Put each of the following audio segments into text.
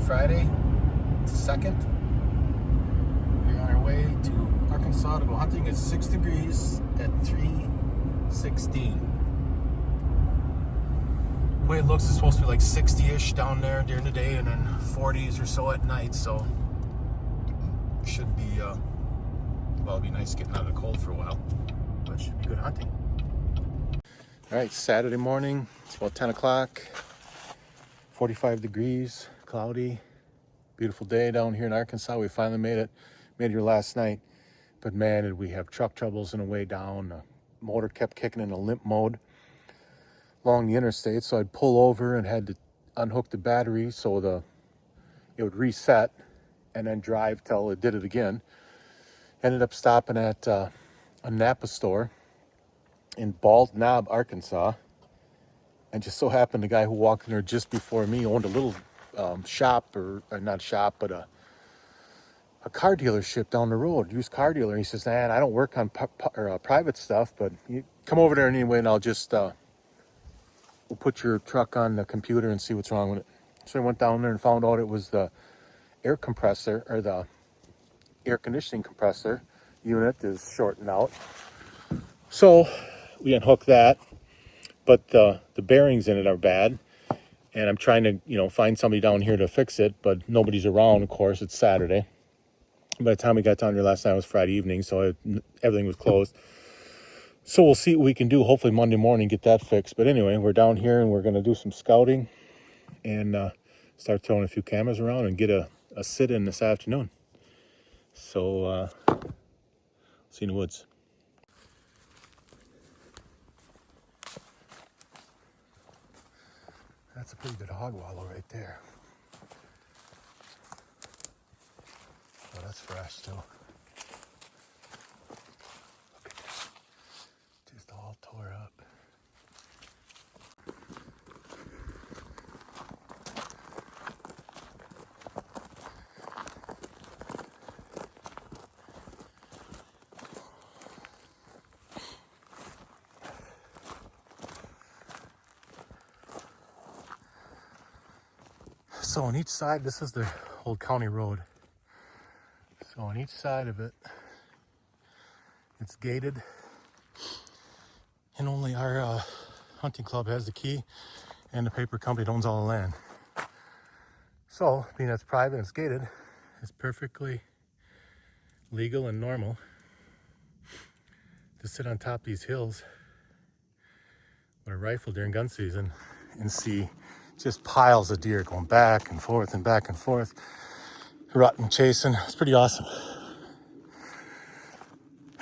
Friday, it's the 2nd. We're on our way to Arkansas to go hunting. It's 6 degrees at 3:16. The way it looks, it's supposed to be like 60-ish down there during the day and then 40s or so at night. So it should be, it'll be nice getting out of the cold for a while. But it should be good hunting. All right, Saturday morning. It's about 10 o'clock. 45 degrees, cloudy, beautiful day down here in Arkansas. We finally made it here last night. But man, did we have truck troubles on the way down. The motor kept kicking in a limp mode along the interstate. So I'd pull over and had to unhook the battery so it would reset and then drive till it did it again. Ended up stopping at a Napa store in Bald Knob, Arkansas. And just so happened the guy who walked in there just before me owned a little shop, or not shop, but a car dealership down the road, used car dealer. He says, man, I don't work on private stuff, but you come over there anyway and I'll just, we'll put your truck on the computer and see what's wrong with it. So I went down there and found out it was the air compressor, or the air conditioning compressor unit is shorting out. So we unhooked that. But the bearings in it are bad, and I'm trying to, find somebody down here to fix it, but nobody's around, of course. It's Saturday. By the time we got down here last night, it was Friday evening, so everything was closed. So we'll see what we can do. Hopefully Monday morning, get that fixed. But anyway, we're down here, and we're going to do some scouting and start throwing a few cameras around and get a sit-in this afternoon. So, see you in the woods. That's a pretty good hog wallow right there. Oh, that's fresh too. Look at that. Just all tore up. So on each side, this is the old county road. So on each side of it, it's gated, and only our hunting club has the key, and the paper company owns all the land. So, being that's private and it's gated, it's perfectly legal and normal to sit on top of these hills with a rifle during gun season and see just piles of deer going back and forth and back and forth, rutting, chasing. It's pretty awesome.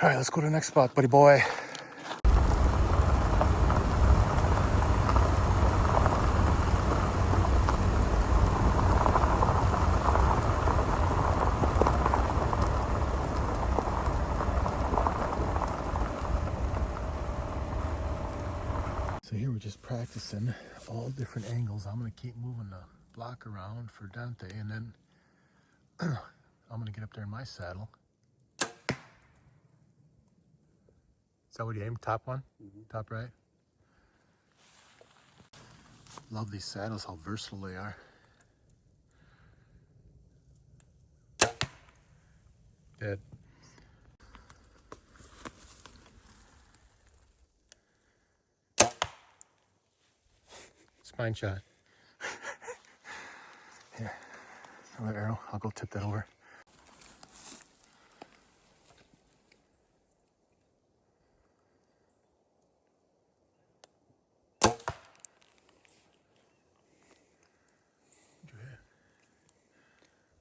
All right, let's go to the next spot, buddy boy. So here we're just practicing all different angles. I'm gonna keep moving the block around for Dante, and then I'm gonna get up there in my saddle. Is that what you aim? Top one? Mm-hmm. Top right? Love these saddles, how versatile they are. Dead. Spine shot. Here, another arrow. I'll go tip that over.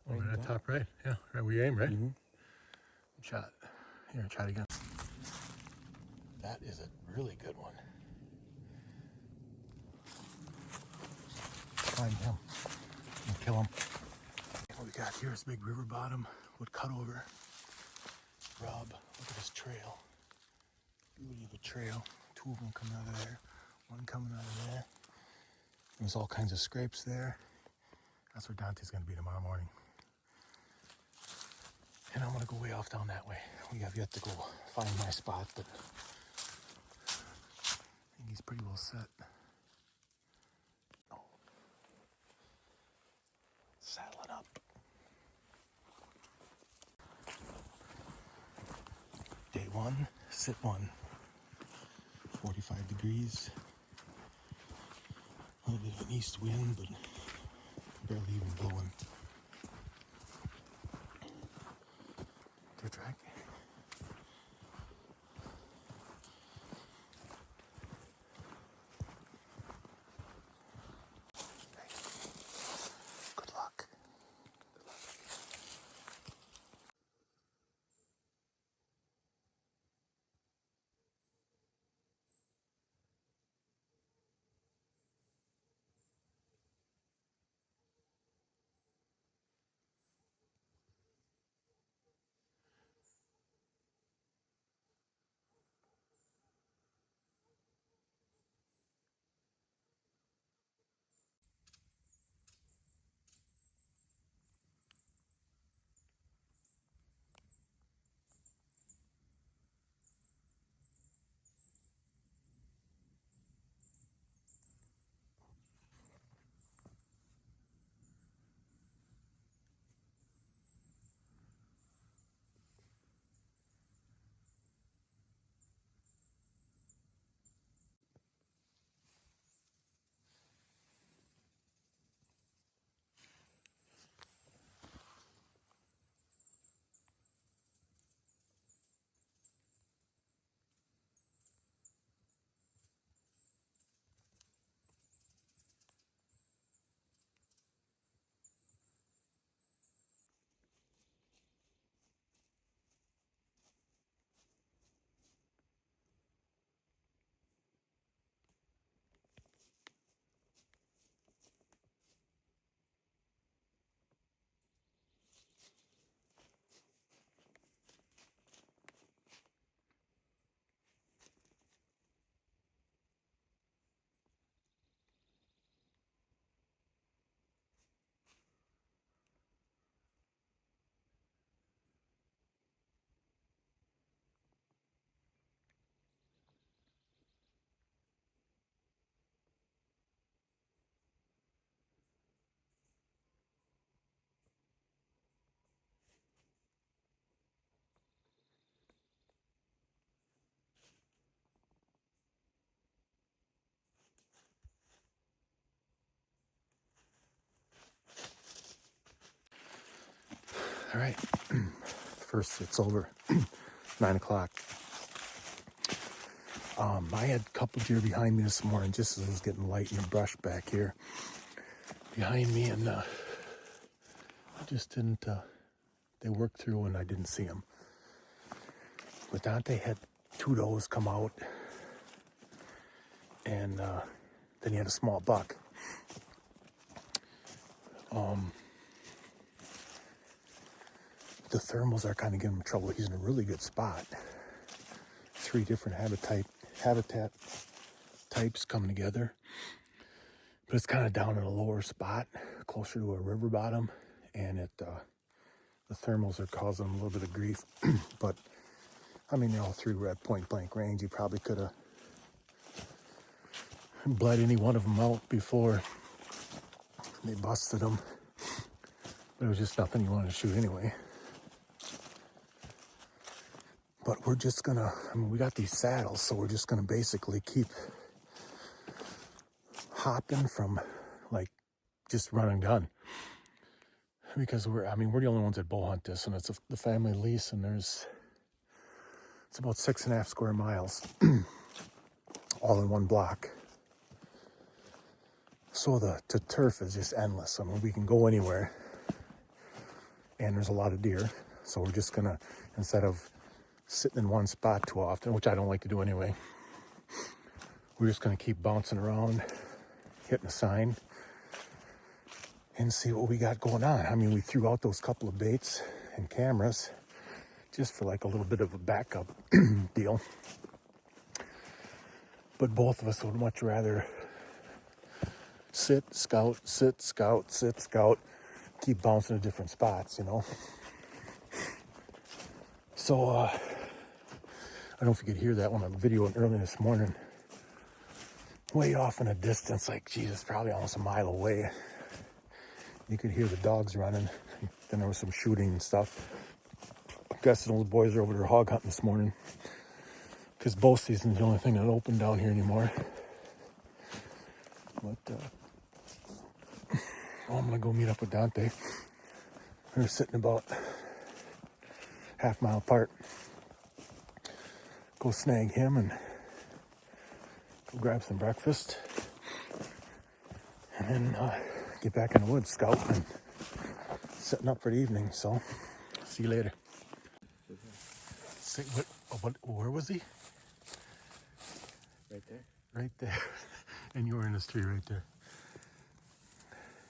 Oh, right at top right. Yeah, right where you aim, right? Mm-hmm. Shot. Here, try it again. That is a really good one. Find him and kill him. What we got here is big river bottom with cutover rub. Look at this trail. Beauty of a trail. Two of them coming out of there. One coming out of there. There's all kinds of scrapes there. That's where Dante's going to be tomorrow morning. And I'm going to go way off down that way. We have yet to go find my spot, but I think he's pretty well set. Oh. Saddle. up. Day one, sit one. 45 degrees. A little bit of an east wind, but barely even blowing. Deer track. Good luck. All right. First, it's over. 9 o'clock. I had a couple deer behind me this morning just as it was getting light in the brush back here behind me, and I just didn't, they worked through and I didn't see them. But Dante had 2 does come out, and then he had a small buck. The thermals are kind of giving him trouble. He's in a really good spot. 3 different habitat types coming together, but it's kind of down in a lower spot, closer to a river bottom, and the thermals are causing him a little bit of grief. But I mean, they're all 3 were at point blank range. He probably could have bled any one of them out before they busted him, but it was just nothing you wanted to shoot anyway. But we're just gonna, I mean, we got these saddles, so we're just gonna basically keep hopping from, like, just run and gun. Because we're the only ones that bow hunt this, and it's the family lease, and it's about 6.5 square miles, all in one block. So the turf is just endless. I mean, we can go anywhere, and there's a lot of deer. So we're just gonna, instead of sitting in one spot too often, which I don't like to do anyway, we're just gonna keep bouncing around, hitting a sign, and see what we got going on. I mean, we threw out those couple of baits and cameras just for like a little bit of a backup deal. But both of us would much rather sit, scout, keep bouncing to different spots, you know. So, I don't know if you could hear that when I'm videoing early this morning. Way off in the distance, like, Jesus, probably almost a mile away. You could hear the dogs running. Then there was some shooting and stuff. I'm guessing all the boys are over there hog hunting this morning, because bow season's the only thing that open down here anymore. But I'm gonna go meet up with Dante. We're sitting about half-mile apart. Go snag him and go grab some breakfast, and then get back in the woods, scout, and setting up for the evening. So, see you later. Say, where was he? Right there. Right there. And you were in this tree right there.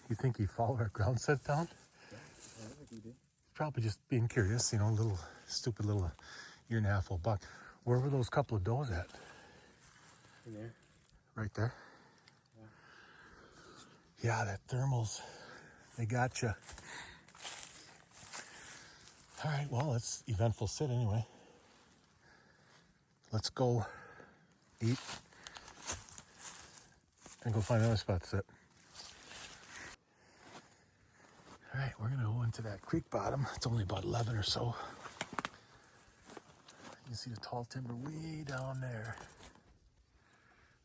You think he followed our ground set down? Yeah, I think he did. Probably just being curious, you know, little stupid little year and a half old buck. Where were those couple of does at? In there. Right there? Yeah. Yeah, that thermals, they got you. All right, well, it's eventful sit anyway. Let's go eat and go find another spot to sit. All right, we're gonna go into that creek bottom. It's only about 11 or so. You can see the tall timber way down there.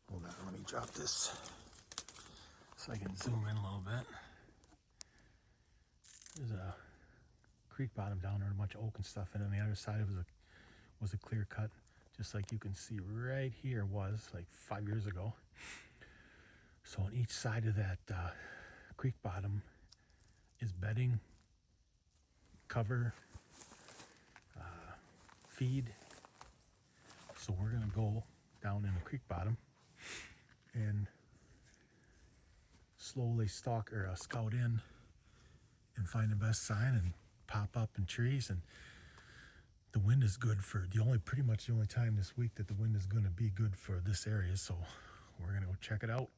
Hold on, let me drop this so I can zoom in a little bit. There's a creek bottom down there, a bunch of oak and stuff, and on the other side it was a clear cut, just like you can see right here was like 5 years ago. So on each side of that creek bottom is bedding, cover, feed. So we're gonna go down in the creek bottom and slowly stalk or scout in and find the best sign and pop up in trees. And the wind is good for pretty much the only time this week that the wind is going to be good for this area. So we're gonna go check it out.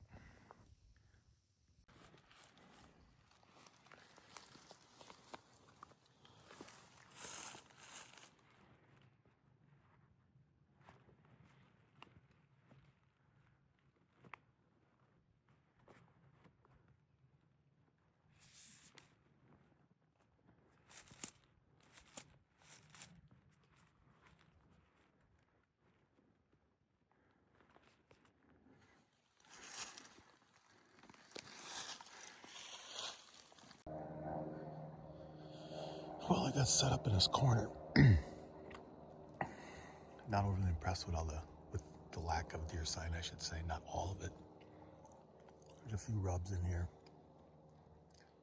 Well, I got set up in this corner. Not overly impressed with with the lack of deer sign, I should say. Not all of it. There's a few rubs in here,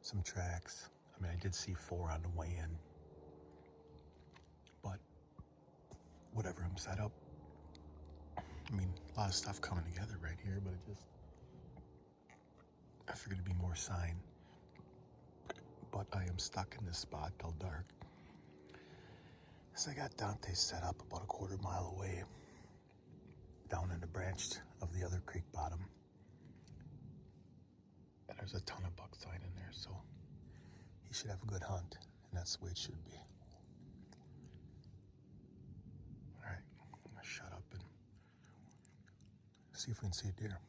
some tracks. I mean, I did see 4 on the way in, but whatever, I'm set up. I mean, a lot of stuff coming together right here, but I figured it'd be more sign. But I am stuck in this spot till dark. So I got Dante set up about a quarter mile away, down in the branch of the other creek bottom. And there's a ton of buck sign in there, so he should have a good hunt, and that's the way it should be. All right, I'm gonna shut up and see if we can see a deer.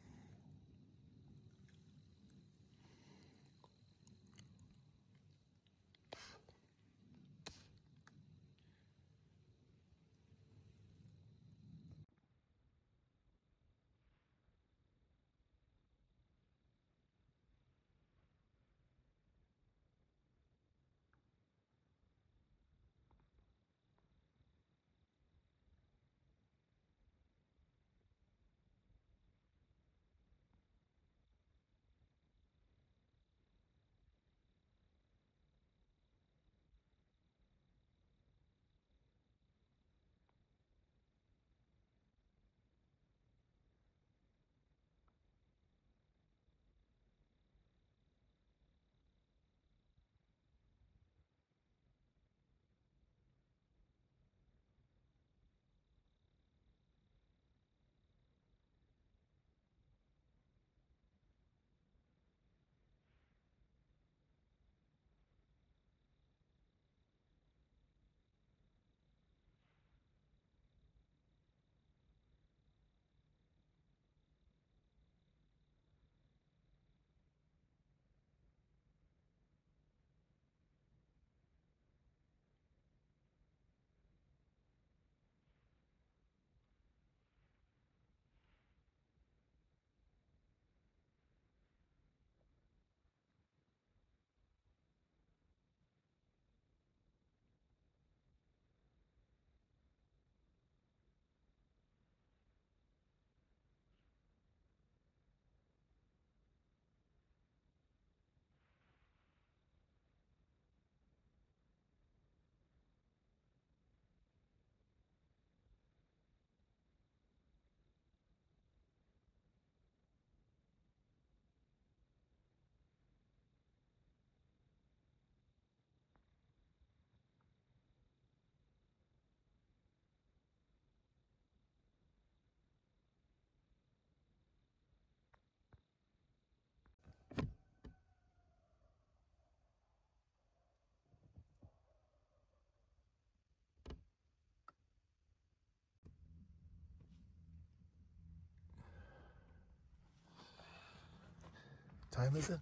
time is it?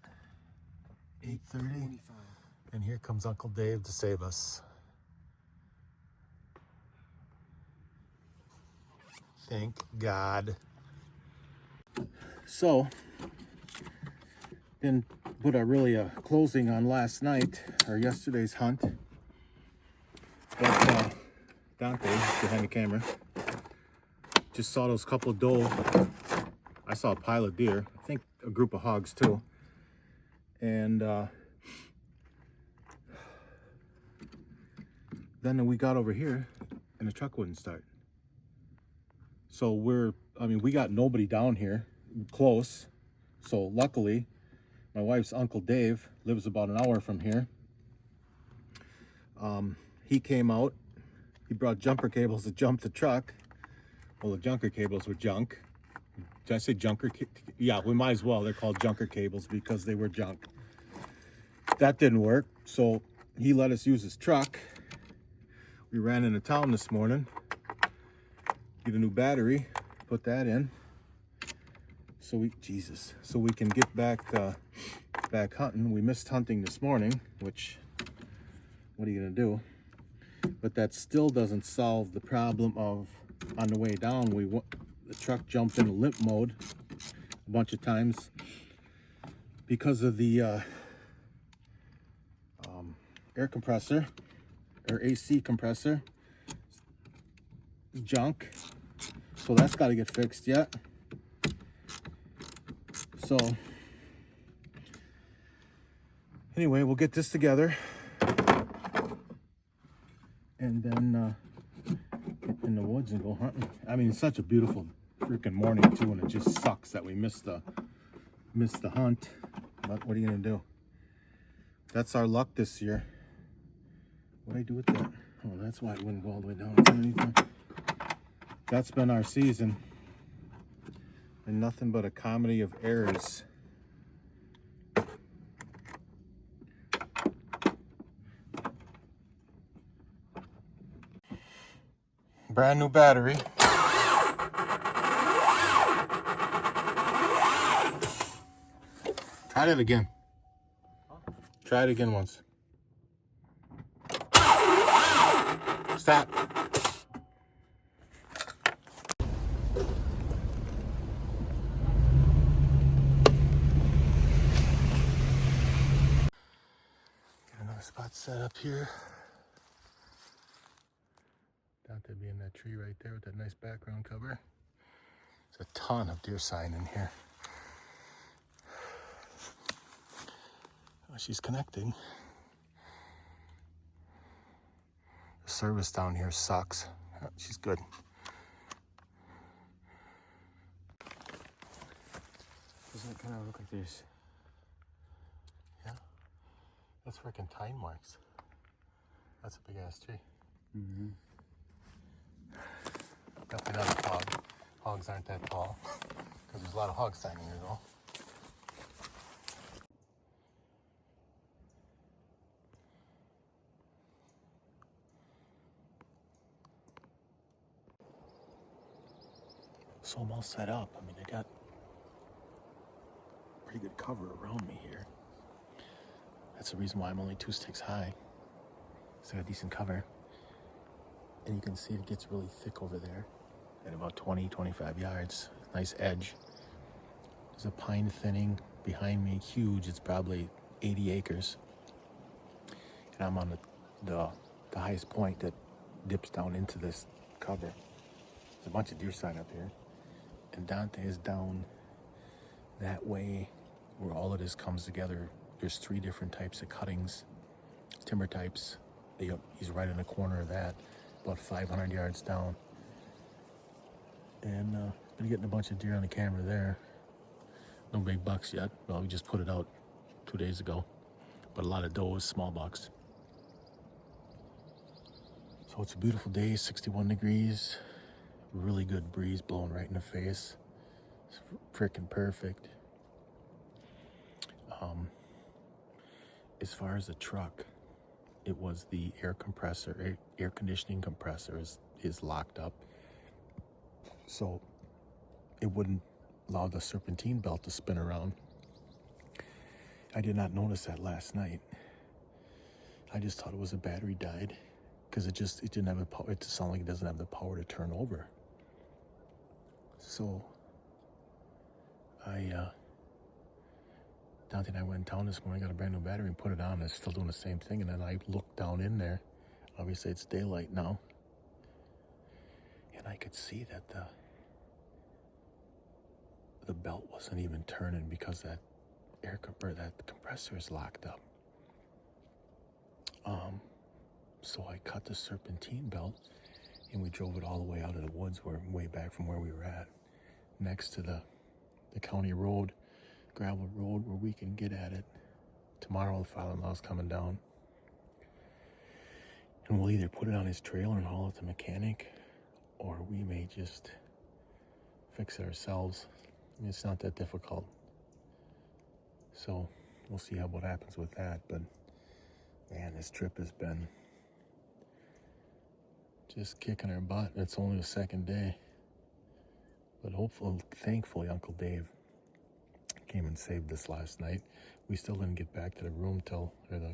8:30. And here comes Uncle Dave to save us. Thank God. So, didn't put a closing on last night or yesterday's hunt. But Dante, behind the camera, just saw those couple doe. I saw a pile of deer. I think a group of hogs too. And then we got over here and the truck wouldn't start. So we got nobody down here close. So luckily, my wife's Uncle Dave lives about an hour from here. He came out. He brought jumper cables to jump the truck. Well, the junker cables were junk. Did I say junker? Yeah, we might as well. They're called junker cables because they were junk. That didn't work. So he let us use his truck. We ran into town this morning. Get a new battery. Put that in. So we can get back hunting. We missed hunting this morning, which, what are you gonna do? But that still doesn't solve the problem of, on the way down, the truck jumped into limp mode a bunch of times because of the air compressor, or AC compressor, junk. So that's got to get fixed yet. So anyway, we'll get this together and then get in the woods and go hunting. I mean, it's such a beautiful freaking morning too, and it just sucks that we missed the hunt. But what are you gonna do? That's our luck this year. What do I do with that? Oh, that's why it wouldn't go all the way down. It's underneath there. That's been our season, and nothing but a comedy of errors. Brand new battery. Try it again. Try it again once. Stop. Get another spot set up here. Dante be in that tree right there with that nice background cover. There's a ton of deer sign in here. Oh, she's connecting. The service down here sucks. Oh, she's good. Doesn't it kind of look like this? Yeah. That's freaking tine marks. That's a big ass tree. Mm-hmm. Definitely not a hog. Hogs aren't that tall. Because there's a lot of hog sign in here though. So I'm all set up. I mean, I got pretty good cover around me here. That's the reason why I'm only 2 sticks high. So I got decent cover. And you can see it gets really thick over there at about 20-25 yards. Nice edge. There's a pine thinning behind me, huge. It's probably 80 acres. And I'm on the highest point that dips down into this cover. There's a bunch of deer sign up here. And Dante is down that way where all of this comes together. There's 3 different types of cuttings, timber types. He's right in the corner of that, about 500 yards down. And been getting a bunch of deer on the camera there. No big bucks yet. Well, we just put it out 2 days ago. But a lot of does, small bucks. So it's a beautiful day, 61 degrees. Really good breeze blowing right in the face. It's freaking perfect. As far as the truck, it was the air conditioning compressor is locked up. So it wouldn't allow the serpentine belt to spin around. I did not notice that last night. I just thought it was a battery died because it didn't have the power. It sounded like it doesn't have the power to turn over. So Dante and I went in town this morning, got a brand new battery and put it on. It's still doing the same thing. And then I looked down in there. Obviously it's daylight now. And I could see that the belt wasn't even turning because that that compressor is locked up. So I cut the serpentine belt and we drove it all the way out of the woods, way back from where we were at, next to the county road, gravel road, where we can get at it. Tomorrow the father-in-law's coming down and we'll either put it on his trailer and haul it to the mechanic, or we may just fix it ourselves. I mean, it's not that difficult. So we'll see what happens with that. But man, this trip has been just kicking our butt. It's only the second day. But thankfully, Uncle Dave came and saved us last night. We still didn't get back to the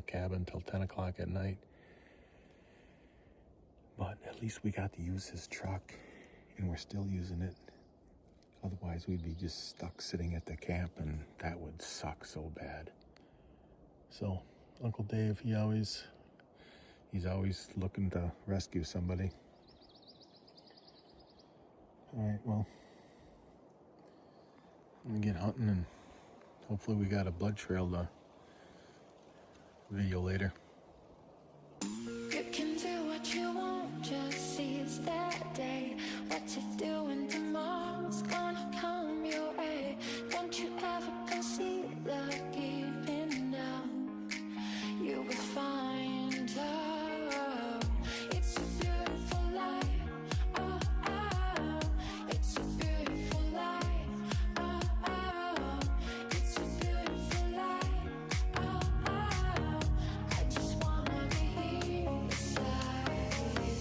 cabin till 10 o'clock at night. But at least we got to use his truck, and we're still using it. Otherwise, we'd be just stuck sitting at the camp, and that would suck so bad. So, Uncle Dave, he's always looking to rescue somebody. All right, well, I'm gonna get hunting, and hopefully we got a blood trail to video later. You can do what you want, just seize that day. What you're doing tomorrow's gonna come your way. Don't you ever concede the giving up. You will find out. It's a beautiful life. Oh, oh. It's a beautiful life. Oh, oh. It's a beautiful life. Oh, oh. I just wanna be here beside you.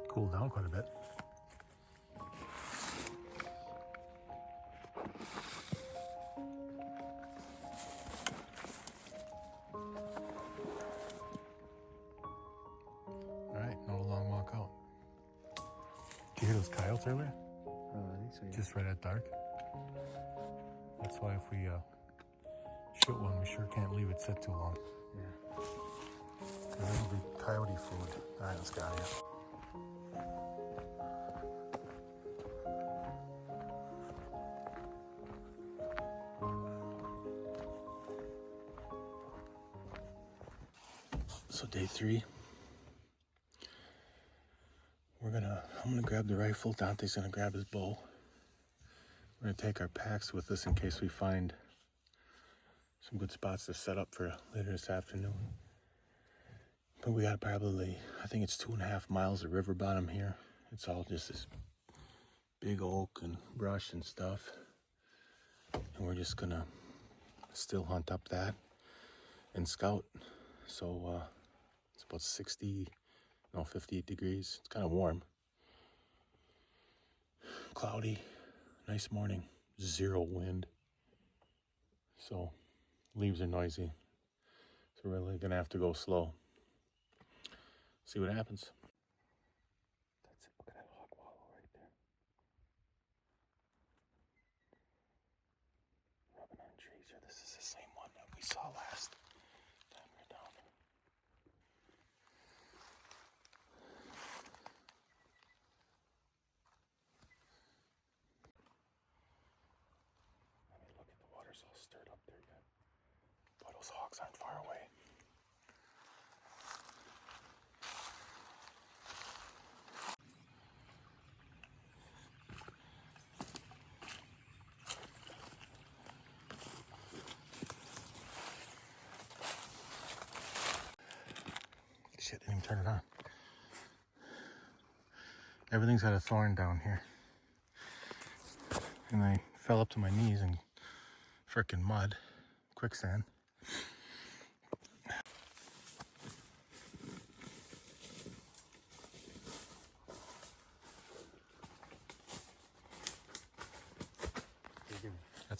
Cooled down quite a bit. All right, not a long walk out. Did you hear those coyotes earlier? I think so, yeah. Just right at dark. That's why if we shoot one, we sure can't leave it sit too long. Yeah. It'll be coyote food. All right, let's get out of here. So day 3, I'm gonna grab the rifle. Dante's gonna grab his bow. We're gonna take our packs with us in case we find some good spots to set up for later this afternoon. But we got probably, I think it's 2.5 miles of river bottom here. It's all just this big oak and brush and stuff. And we're just gonna still hunt up that and scout. So it's about 58 degrees. It's kind of warm. Cloudy, nice morning, 0 wind. So leaves are noisy. So we're really gonna have to go slow. See what happens. That's it, look at that hog wallow right there. Rubbing on trees here. This is the same one that we saw last time we were down. I mean, look at the water's all stirred up there yet. Boy, those hogs aren't far away. Shit, didn't even turn it on. Everything's got a thorn down here. And I fell up to my knees in frickin' mud, quicksand.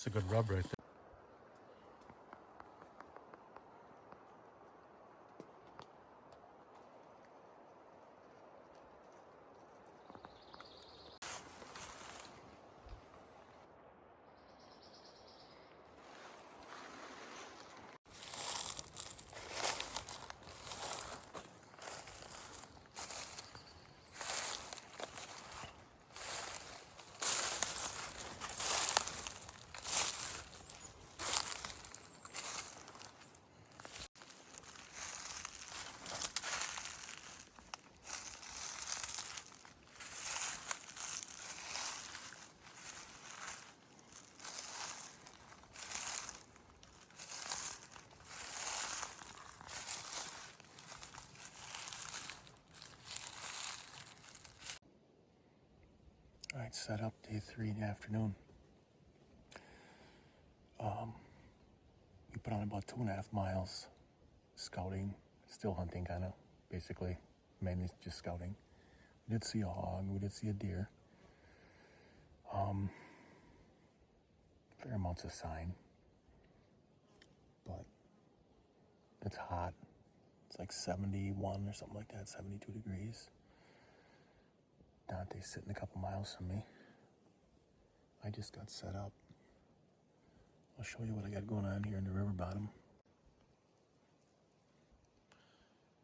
It's a good rub right there. All right, set up day 3 in the afternoon. We put on about 2.5 miles scouting, still hunting kind of, basically, mainly just scouting. We did see a hog, we did see a deer. Fair amounts of sign, but it's hot. It's like 71 or something like that, 72 degrees. Dante's sitting a couple miles from me. I just got set up. I'll show you what I got going on here in the river bottom.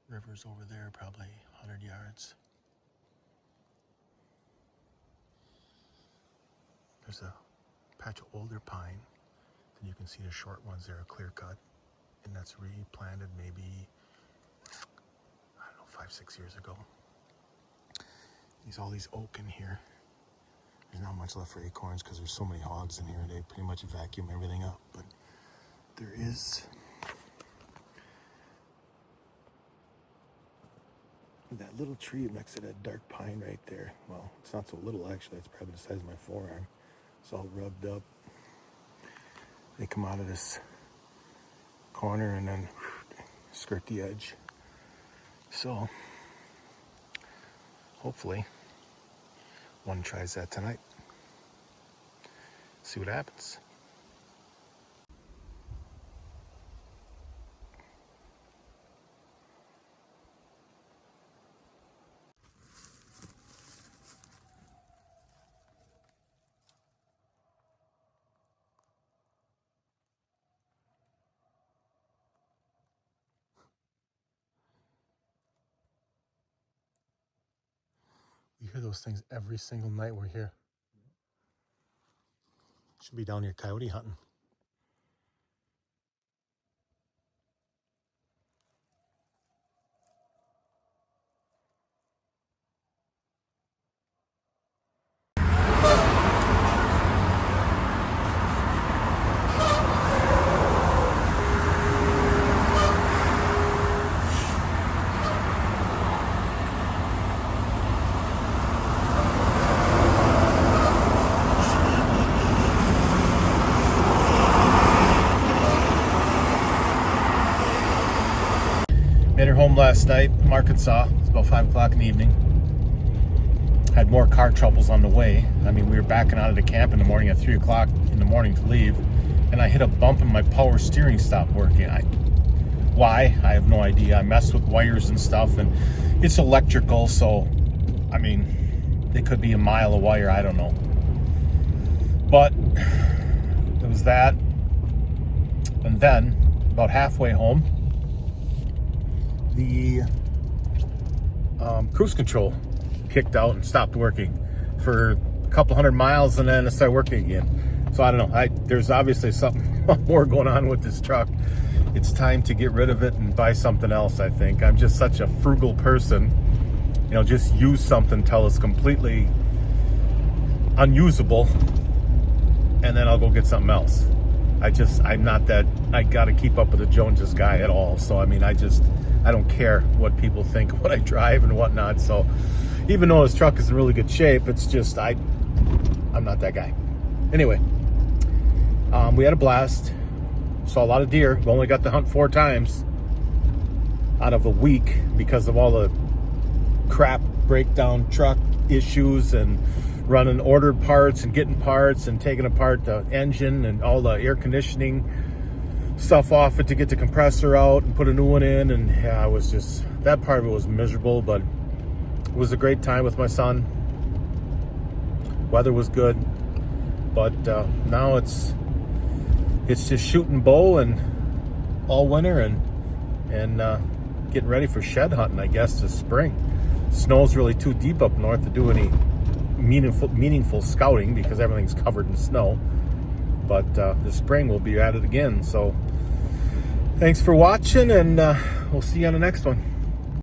River's over there, probably 100 yards. There's a patch of older pine. Then you can see the short ones there are clear cut. And that's replanted maybe, I don't know, 5-6 years ago. There's all these oak in here. There's not much left for acorns because there's so many hogs in here. They pretty much vacuum everything up. But there is that little tree next to that dark pine right there. Well, it's not so little actually. It's probably the size of my forearm. It's all rubbed up. They come out of this corner and then skirt the edge. So hopefully one tries that tonight. See what happens. We hear those things every single night we're here. Should be down here coyote hunting. Made her home last night from Arkansas. It's about 5 o'clock in the evening. Had more car troubles on the way. I mean, we were backing out of the camp in the morning at 3 o'clock in the morning to leave, and I hit a bump and my power steering stopped working. Why? I have no idea. I messed with wires and stuff, and it's electrical, so, I mean, it could be a mile of wire, I don't know. But it was that. And then, about halfway home, the cruise control kicked out and stopped working for a couple 100 miles, and then it started working again. So I don't know. There's obviously something more going on with this truck. It's time to get rid of it and buy something else, I think. I'm just such a frugal person. You know, just use something till it's completely unusable, and then I'll go get something else. I'm not that, I gotta keep up with the Joneses guy at all. So, I mean, I don't care what people think, what I drive and whatnot. So even though his truck is in really good shape, it's just, I'm not that guy. Anyway, we had a blast. Saw a lot of deer. We only got to hunt 4 times out of a week because of all the crap breakdown truck issues and running ordered parts and getting parts and taking apart the engine and all the air conditioning stuff off it to get the compressor out and put a new one in. And yeah, it was just, that part of it was miserable, but it was a great time with my son. Weather was good, but now it's just shooting bow and all winter and getting ready for shed hunting, I guess, this spring. Snow's really too deep up north to do any meaningful scouting because everything's covered in snow. But this spring we'll be at it again. So thanks for watching, and we'll see you on the next one.